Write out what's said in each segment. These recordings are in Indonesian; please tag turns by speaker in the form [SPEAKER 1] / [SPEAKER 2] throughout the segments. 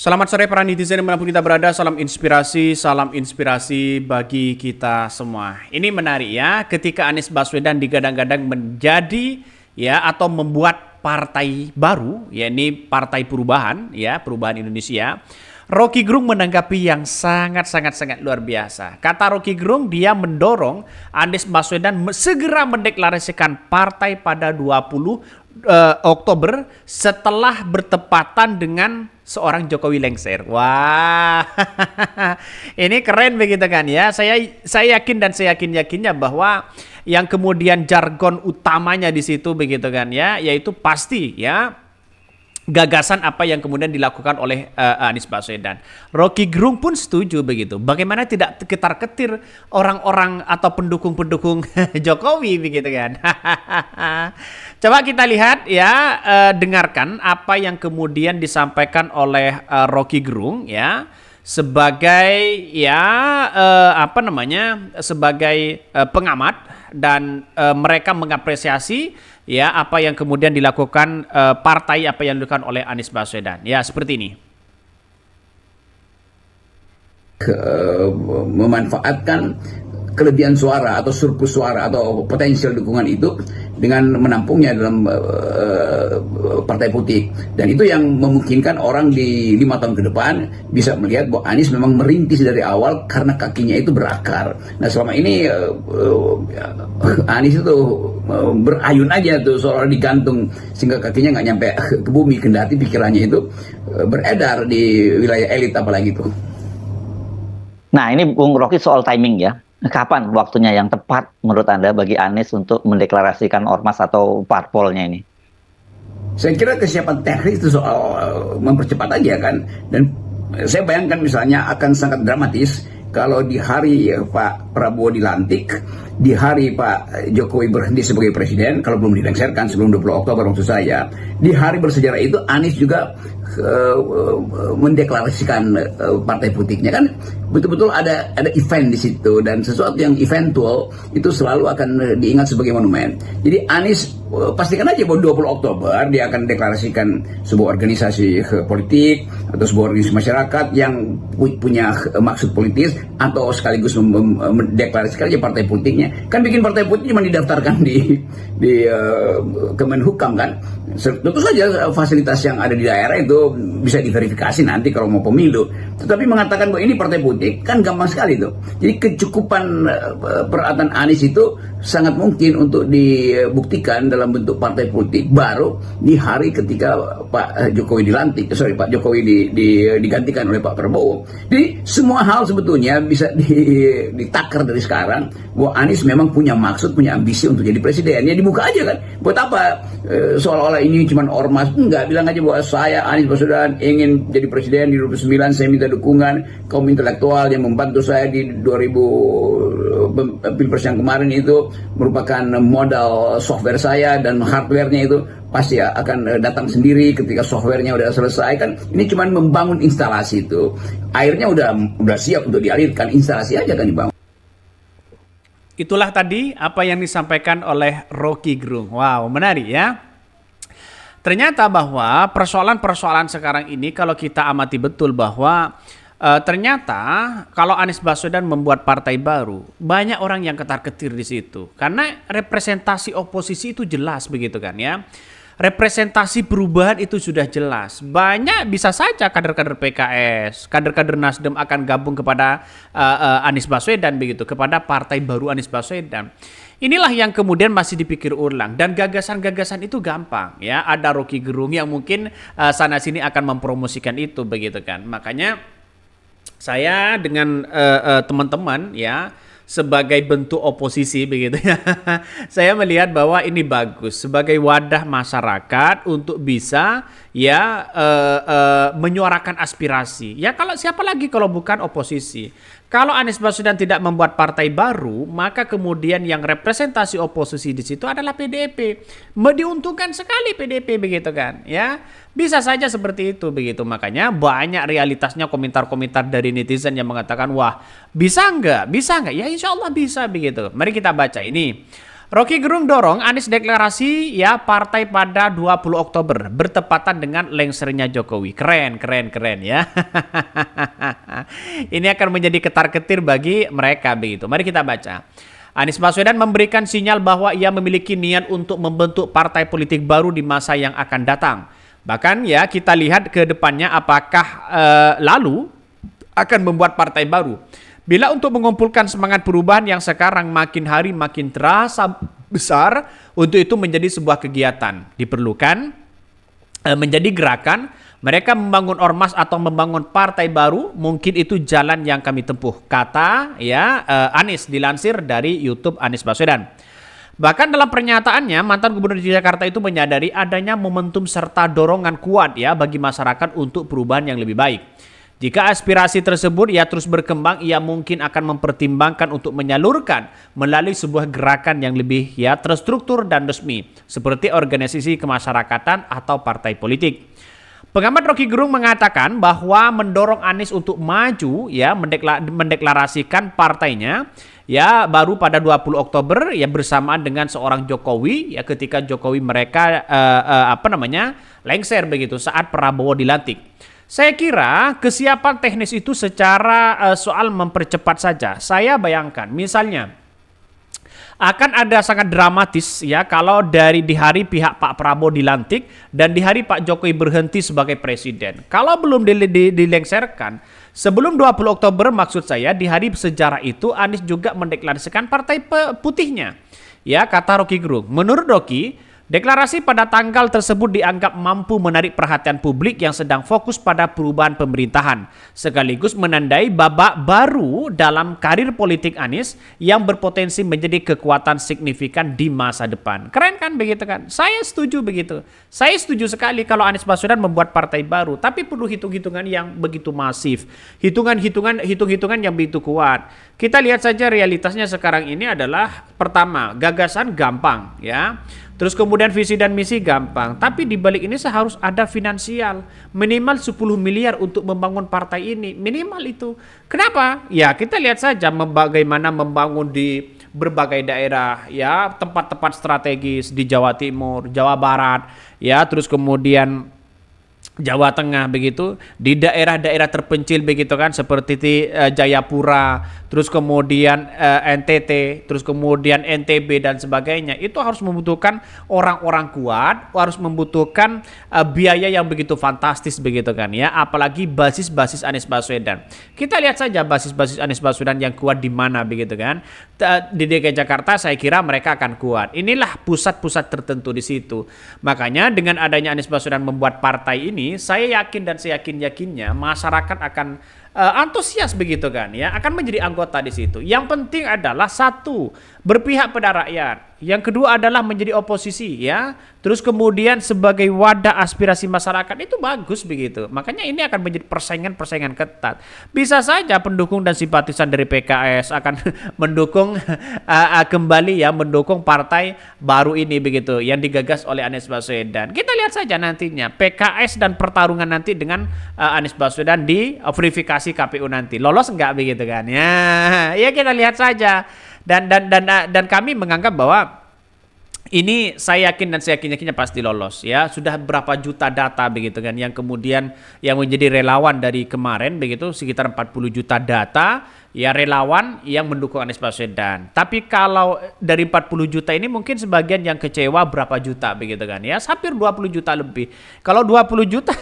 [SPEAKER 1] Selamat sore para netizen dimanapun kita berada, salam inspirasi bagi kita semua. Ini menarik ya, ketika Anies Baswedan digadang-gadang menjadi ya atau membuat partai baru, ya ini Partai Perubahan ya, Perubahan Indonesia. Rocky Gerung menanggapi yang sangat luar biasa. Kata Rocky Gerung, dia mendorong Anies Baswedan segera mendeklarasikan partai pada 20 Oktober setelah bertepatan dengan seorang Jokowi lengser. Wah, ini keren begitu kan ya. Saya yakin dan saya yakinnya bahwa yang kemudian jargon utamanya di situ begitu kan ya, yaitu pasti ya gagasan apa yang kemudian dilakukan oleh Anies Baswedan. Rocky Gerung pun setuju begitu. Bagaimana tidak ketar-ketir orang-orang atau pendukung-pendukung Jokowi begitu kan. Coba kita lihat ya, dengarkan apa yang kemudian disampaikan oleh Rocky Gerung ya sebagai ya sebagai pengamat dan mereka mengapresiasi ya apa yang kemudian dilakukan partai apa yang dilakukan oleh Anies Baswedan. Ya, seperti ini.
[SPEAKER 2] Memanfaatkan kelebihan suara atau surplus suara atau potensial dukungan itu dengan menampungnya dalam partai politik, dan itu yang memungkinkan orang di 5 tahun ke depan bisa melihat bahwa Anies memang merintis dari awal karena kakinya itu berakar. Nah selama ini Anies itu berayun aja tuh seolah digantung sehingga kakinya nggak nyampe ke bumi, kendati pikirannya itu beredar di wilayah elit apalagi itu.
[SPEAKER 3] Nah ini Bung Rocky soal timing ya. Kapan waktunya yang tepat menurut Anda bagi Anies untuk mendeklarasikan ormas atau parpolnya ini?
[SPEAKER 2] Saya kira kesiapan teknis itu soal mempercepat aja kan. Dan saya bayangkan misalnya akan sangat dramatis kalau di hari Pak Prabowo dilantik, di hari Pak Jokowi berhenti sebagai presiden, kalau belum dilengserkan sebelum 20 Oktober maksud saya, di hari bersejarah itu Anies juga mendeklarasikan partai politiknya, kan betul-betul ada event di situ, dan sesuatu yang eventual itu selalu akan diingat sebagai monumen. Jadi Anies pastikan aja bahwa 20 Oktober dia akan deklarasikan sebuah organisasi politik atau sebuah organisasi masyarakat yang punya maksud politis, atau sekaligus mendeklarasikan aja partai politiknya. Kan bikin partai politik cuma didaftarkan di Kemenhukam kan. Tentu saja fasilitas yang ada di daerah itu bisa diverifikasi nanti kalau mau pemilu. Tetapi mengatakan bahwa ini partai politik kan gampang sekali tuh. Jadi kecukupan peralatan Anies itu sangat mungkin untuk dibuktikan dalam bentuk partai politik baru di hari ketika Pak Jokowi Pak Jokowi digantikan oleh Pak Prabowo. Jadi semua hal sebetulnya bisa ditakar dari sekarang bahwa Anies memang punya maksud, punya ambisi untuk jadi presiden. Ya dibuka aja kan. Buat apa seolah-olah ini cuma ormas? Enggak, bilang aja bahwa saya Anies Baswedan ingin jadi presiden di 2009, saya minta dukungan kaum intelektual yang membantu saya di 2000 Pilpres yang kemarin itu merupakan modal software saya, dan hardware-nya itu pasti akan datang sendiri ketika software-nya udah selesai kan. Ini cuma membangun instalasi itu. Airnya udah siap untuk dialirkan, instalasi aja kan dibangun.
[SPEAKER 1] Itulah tadi apa yang disampaikan oleh Rocky Gerung. Wow, menarik ya. Ternyata bahwa persoalan-persoalan sekarang ini kalau kita amati betul bahwa ternyata kalau Anies Baswedan membuat partai baru, banyak orang yang ketar-ketir di situ. Karena representasi oposisi itu jelas begitu kan ya. Representasi perubahan itu sudah jelas. Banyak bisa saja kader-kader PKS, kader-kader Nasdem akan gabung kepada Anies Baswedan begitu, kepada partai baru Anies Baswedan. Inilah yang kemudian masih dipikir ulang, dan gagasan-gagasan itu gampang ya. Ada Rocky Gerung yang mungkin sana sini akan mempromosikan itu begitu kan. Makanya saya dengan teman-teman ya sebagai bentuk oposisi begitu ya. Saya melihat bahwa ini bagus sebagai wadah masyarakat untuk bisa ya menyuarakan aspirasi. Ya kalau siapa lagi kalau bukan oposisi. Kalau Anies Baswedan tidak membuat partai baru, maka kemudian yang representasi oposisi di situ adalah PDIP. Diuntungkan sekali PDIP begitu kan, ya. Bisa saja seperti itu begitu. Makanya banyak realitasnya komentar-komentar dari netizen yang mengatakan, "Wah, bisa nggak? Bisa nggak?" Ya insya Allah bisa begitu. Mari kita baca ini. Rocky Gerung dorong Anies deklarasi ya partai pada 20 Oktober bertepatan dengan lengsernya Jokowi. Keren ya. Ini akan menjadi ketar-ketir bagi mereka begitu. Mari kita baca. Anies Baswedan memberikan sinyal bahwa ia memiliki niat untuk membentuk partai politik baru di masa yang akan datang. Bahkan ya kita lihat ke depannya apakah lalu akan membuat partai baru. Bila untuk mengumpulkan semangat perubahan yang sekarang makin hari makin terasa besar, untuk itu menjadi sebuah kegiatan. Diperlukan menjadi gerakan, mereka membangun ormas atau membangun partai baru, mungkin itu jalan yang kami tempuh. Kata ya Anies dilansir dari YouTube Anies Baswedan. Bahkan dalam pernyataannya, mantan gubernur Jakarta itu menyadari adanya momentum serta dorongan kuat ya bagi masyarakat untuk perubahan yang lebih baik. Jika aspirasi tersebut ya terus berkembang, ia mungkin akan mempertimbangkan untuk menyalurkan melalui sebuah gerakan yang lebih ya terstruktur dan resmi, seperti organisasi kemasyarakatan atau partai politik. Pengamat Rocky Gerung mengatakan bahwa mendorong Anies untuk maju ya mendeklarasikan partainya ya baru pada 20 Oktober ya bersamaan dengan seorang Jokowi ya ketika Jokowi mereka lengser begitu saat Prabowo dilantik. Saya kira kesiapan teknis itu secara soal mempercepat saja. Saya bayangkan misalnya akan ada sangat dramatis ya kalau di hari pihak Pak Prabowo dilantik dan di hari Pak Jokowi berhenti sebagai presiden. Kalau belum dilengserkan sebelum 20 Oktober maksud saya di hari sejarah itu Anies juga mendeklarasikan partai putihnya. Ya kata Rocky Gerung. Menurut Rocky, deklarasi pada tanggal tersebut dianggap mampu menarik perhatian publik yang sedang fokus pada perubahan pemerintahan, sekaligus menandai babak baru dalam karir politik Anies yang berpotensi menjadi kekuatan signifikan di masa depan. Keren kan begitu kan? Saya setuju begitu. Saya setuju sekali kalau Anies Baswedan membuat partai baru, tapi perlu hitung-hitungan yang begitu masif, hitung-hitungan yang begitu kuat. Kita lihat saja realitasnya sekarang ini adalah pertama, gagasan gampang ya. Terus kemudian visi dan misi gampang. Tapi di balik ini seharus ada finansial. Minimal 10 miliar untuk membangun partai ini. Minimal itu. Kenapa? Ya kita lihat saja bagaimana membangun di berbagai daerah. Ya tempat-tempat strategis di Jawa Timur, Jawa Barat. Ya terus kemudian Jawa Tengah begitu, di daerah-daerah terpencil begitu kan seperti di Jayapura, terus kemudian NTT, terus kemudian NTB dan sebagainya. Itu harus membutuhkan orang-orang kuat, harus membutuhkan biaya yang begitu fantastis begitu kan ya, apalagi basis-basis Anies Baswedan. Kita lihat saja basis-basis Anies Baswedan yang kuat di mana begitu kan. Di DKI Jakarta saya kira mereka akan kuat. Inilah pusat-pusat tertentu di situ. Makanya dengan adanya Anies Baswedan membuat partai ini, saya yakin dan saya yakinnya masyarakat akan antusias begitu kan ya, akan menjadi anggota di situ. Yang penting adalah satu, berpihak pada rakyat. Yang kedua adalah menjadi oposisi ya. Terus kemudian sebagai wadah aspirasi masyarakat itu bagus begitu. Makanya ini akan menjadi persaingan ketat. Bisa saja pendukung dan simpatisan dari PKS akan mendukung kembali ya mendukung partai baru ini begitu yang digagas oleh Anies Baswedan. Kita lihat saja nantinya PKS dan pertarungan nanti dengan Anies Baswedan di verifikasi KPU nanti. Lolos enggak begitu kan? Ya kita lihat saja. Dan kami menganggap bahwa ini saya yakin dan saya yakinnya pasti lolos ya. Sudah berapa juta data begitu kan yang kemudian yang menjadi relawan dari kemarin begitu sekitar 40 juta data ya relawan yang mendukung Anies Baswedan. Tapi kalau dari 40 juta ini mungkin sebagian yang kecewa berapa juta begitu kan ya. Hampir 20 juta lebih. Kalau 20 juta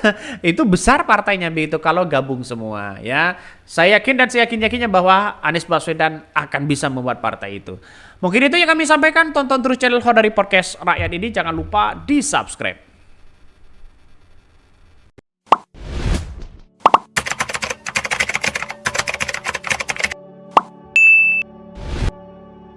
[SPEAKER 1] itu besar partainya begitu kalau gabung semua ya. Saya yakin dan saya yakinnya bahwa Anies Baswedan akan bisa membuat partai itu. Mungkin itu yang kami sampaikan. Tonton terus channel Khodari Podcast Rakyat ini. Jangan lupa di subscribe.